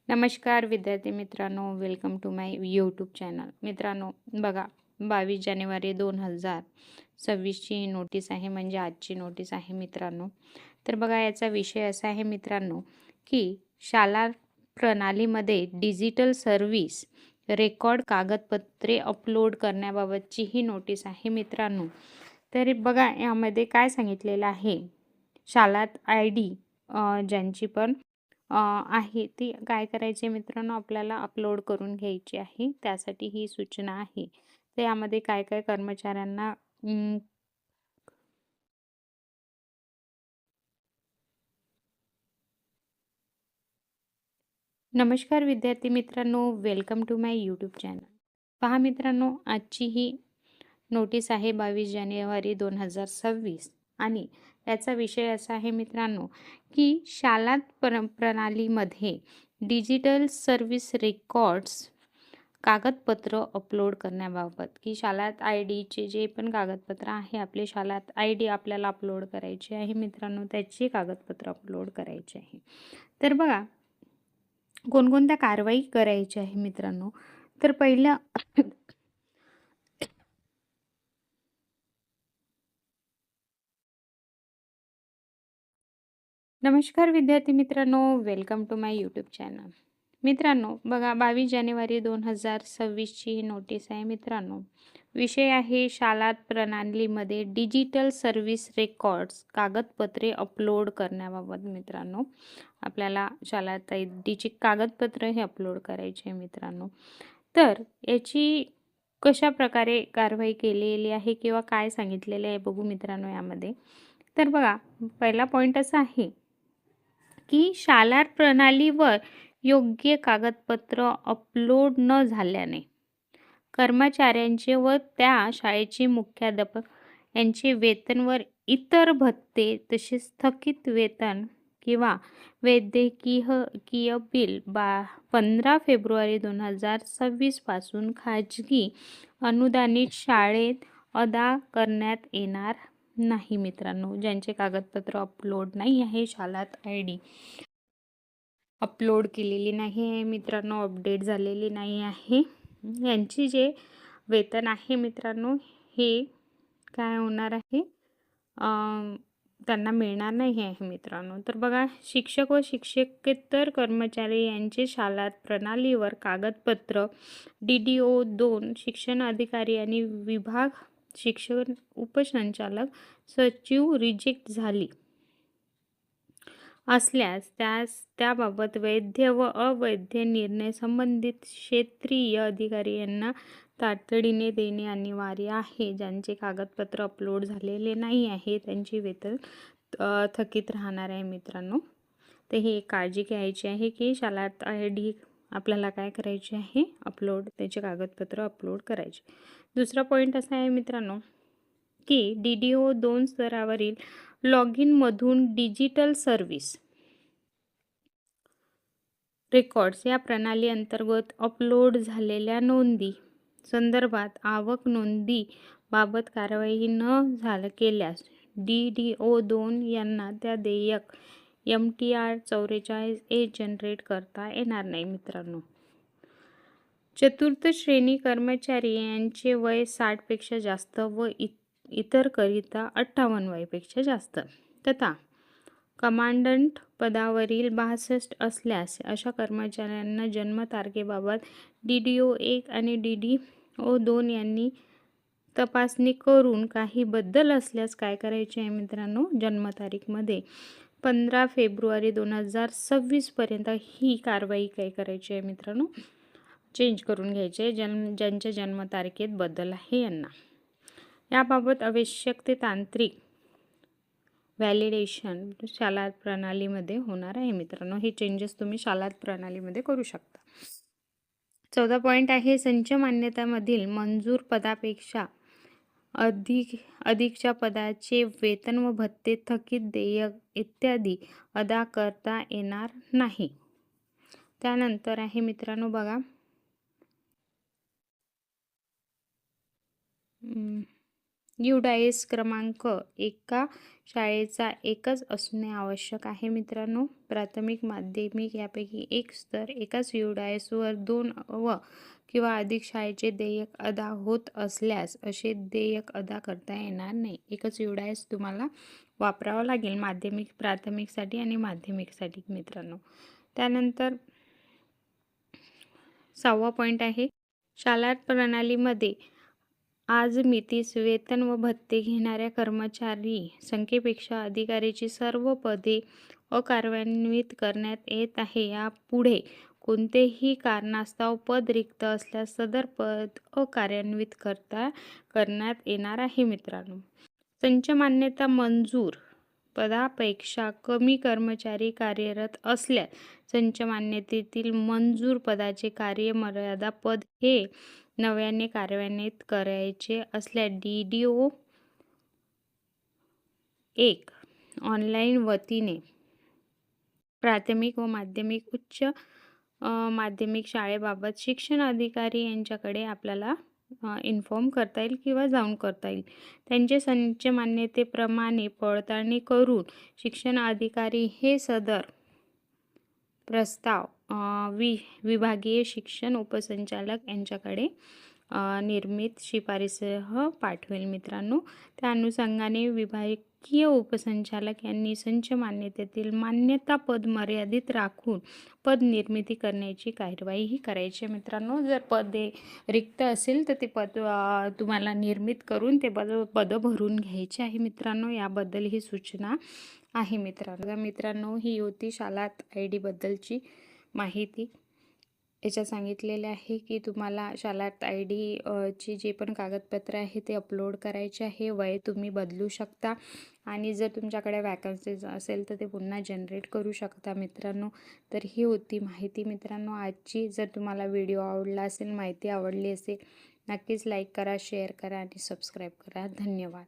नमस्कार विद्यार्थी मित्रांनो, welcome to my YouTube channel. मित्रांनो बघा, 22 जानेवारी 2026ची नोटीस आहे, म्हणजे आजची नोटीस आहे मित्रांनो. तर बघा, याचा विषय असा आहे मित्रांनो, की शाला प्रणालीमध्ये डिजिटल सर्व्हिस रेकॉर्ड कागदपत्रे अपलोड करण्याबाबतची ही नोटीस आहे मित्रांनो. तर बघा, यामध्ये काय सांगितलेलं आहे, शालात आय डी ज्यांची पण आहे ती काय करायची मित्रांनो, आपल्याला अपलोड करून घ्यायची आहे. त्यासाठी ही सूचना आहे. तर यामध्ये काय काय कर्मचाऱ्यांना नमस्कार विद्यार्थी मित्रांनो, welcome to my YouTube channel. पहा मित्रांनो, आजची ही नोटीस आहे 22 जानेवारी 2026 आणि याचा विषय असा आहे मित्रांनो, की शालात प्रणालीमध्ये डिजिटल सर्व्हिस रेकॉर्ड्स कागदपत्र अपलोड करण्याबाबत, की शालात आय डीचे जे पण कागदपत्र आहे, आपले शालात आय डी आपल्याला अपलोड करायचे आहे मित्रांनो, त्याची कागदपत्र अपलोड करायचे आहे. तर बघा, कोणकोणत्या कारवाई करायची आहे मित्रांनो. तर पहिलं नमस्कार विद्यार्थी मित्रांनो, welcome to my YouTube channel. मित्रांनो बघा, 22 जानेवारी 2026ची ही नोटीस आहे मित्रांनो. विषय आहे शालात प्रणालीमध्ये डिजिटल सर्व्हिस रेकॉर्ड्स कागदपत्रे अपलोड करण्याबाबत मित्रांनो. आपल्याला शालात आय डीची कागदपत्र हे अपलोड करायचे आहे मित्रांनो. तर याची कशा प्रकारे कारवाई केलेली आहे किंवा काय सांगितलेले आहे बघू मित्रांनो यामध्ये. तर बघा, पहिला पॉईंट असा आहे, की शालार प्रणालीवर योग्य कागदपत्र अपलोड न झाल्याने कर्मचाऱ्यांचे व त्या शाळेचे मुख्याध्यापक यांचे वेतन व इतर भत्ते तसेच थकीत वेतन किंवा वैद्यकीय बिल 15 फेब्रुवारी 2026 पासून खाजगी अनुदानित शाळेत अदा करण्यात येणार नाही मित्रांनो. ज्यांचे कागदपत्र अपलोड नाही आहे, शालात आय डी अपलोड केलेली नाही आहे मित्रांनो, अपडेट झालेली नाही आहे, यांची जे वेतन आहे मित्रांनो, हे काय होणार आहे, त्यांना मिळणार नाही आहे मित्रांनो. तर बघा, शिक्षक व शिक्षकेतर कर्मचारी यांचे शालात प्रणालीवर कागदपत्र DDO2 शिक्षण अधिकारी आणि विभाग शिक्षण उपसंचालक सचिव रिजेक्ट झाली असल्यास त्याबाबत वैध व अवैध निर्णय संबंधित क्षेत्रीय अधिकारी यांना तातडीने देणे अनिवार्य आहे. ज्यांचे कागदपत्र अपलोड झालेले नाही आहे, त्यांची वेतन थकीत राहणार आहे मित्रांनो. तर ही एक काळजी घ्यायची आहे, की शालात आय डी आपल्याला काय करायचे आहे, अपलोड, त्याचे कागदपत्र अपलोड करायचे. दुसरा पॉईंट असा आहे मित्रांनो, की DDO2 स्तरावरील लॉग इनमधून डिजिटल सर्व्हिस रेकॉर्ड्स या प्रणाली अंतर्गत अपलोड झालेल्या नोंदी संदर्भात आवक नोंदी बाबत कारवाई न केल्यास DDO2 यांना त्या देयक MTR 44A जनरेट करता येणार नाही मित्रांनो. चतुर्थ श्रेणी कर्मचारी यांचे वय 60 पेक्षा जास्त व इतर करिता 58 वयापेक्षा जास्त तथा कमांडंट पदावरील 62 असल्यास अशा कर्मचाऱ्यांना जन्मतारखेबाबत DDO1 आणि DDO2 यांनी तपासणी करून काही बदल असल्यास काय करायचे आहे मित्रांनो, जन्मतारीखमध्ये 15 फेब्रुवारी 2026 पर्यंत ही कारवाई काय करायची आहे मित्रांनो, चेंज करून घ्यायचे. ज्यांच्या जन्मतारखेत बदल आहे यांना याबाबत आवश्यक ते तांत्रिक व्हॅलिडेशन शालात प्रणालीमध्ये होणार आहे मित्रांनो. हे चेंजेस तुम्ही शालात प्रणालीमध्ये करू शकता. 14 पॉईंट आहे, संच मान्यतामधील मंजूर पदापेक्षा अधिकच्या पदाचे वेतन व भत्ते थकीत देयक इत्यादी अदा करता येणार नाही. त्यानंतर आहे मित्रांनो बघा, UDIS क्रमांक एका शाळेचा एकच असणे आवश्यक आहे मित्रांनो. प्राथमिक, माध्यमिक यापैकी एक स्तर एकाच UDISवर 2 व किंवा अधिक शाळेचे देयक अदा होत असल्यास असे देयक अदा करता येणार नाही. एकच UDIS तुम्हाला वापरावा लागेल माध्यमिक, प्राथमिकसाठी आणि माध्यमिकसाठी मित्रांनो. त्यानंतर 6वा पॉईंट आहे, शाळा प्रणालीमध्ये आज मितीस वेतन व भत्ते घेणाऱ्या कर्मचारी संख्येपेक्षा अधिकाऱ्याची सर्व पदे अकार्यान्वित करण्यात येत आहे. यापुढे कोणतेही कारणास्तव पद रिक्त असल्यास सदर पद अकार्यान्वित करण्यात येणार आहे मित्रांनो. संच मान्यता मंजूर पदापेक्षा कमी कर्मचारी कार्यरत असल्यास संच मान्यतेतील मंजूर पदाचे कार्यमर्यादा पद हे नव्याने कार्यान्वित करायचे असल्यास DDO 1 ऑनलाईन वतीने प्राथमिक व माध्यमिक, उच्च माध्यमिक शाळेबाबत शिक्षण अधिकारी यांच्याकडे आपल्याला इन्फॉर्म करता येईल किंवा जाऊन करता येईल. त्यांचे संच मान्यतेप्रमाणे पडताळणी करून शिक्षण अधिकारी हे सदर प्रस्ताव विभागीय शिक्षण उपसंचालक यांच्याकडे निर्मित शिफारसीसह पाठवेल मित्रांनो. त्या अनुषंगाने विभागीय उपसंचालक यांनी संच मान्यतेतील मान्यता पद मर्यादित राखून पद निर्मिती करण्याची कार्यवाही करायची मित्रांनो. जर पद रिक्त असेल तर ते पद तुम्हाला निर्मित करून ते पदं भरून घ्यायचे आहे मित्रांनो. याबद्दल ही सूचना आहे मित्रांनो. ही होती शालात ID बद्दलची माहिती. याच्यात सांगितलेले आहे की तुम्हाला शालात ID ची जे पण कागदपत्र आहे ते अपलोड करायचे आहे. वय तुम्ही बदलू शकता आणि जर तुमच्याकडे वॅकन्सीज असेल तर ते पुन्हा जनरेट करू शकता मित्रांनो. तर ही होती माहिती मित्रांनो आजची. जर तुम्हाला व्हिडिओ आवडला असेल, माहिती आवडली असेल, नक्कीच लाईक करा, शेअर करा आणि सबस्क्राईब करा. धन्यवाद.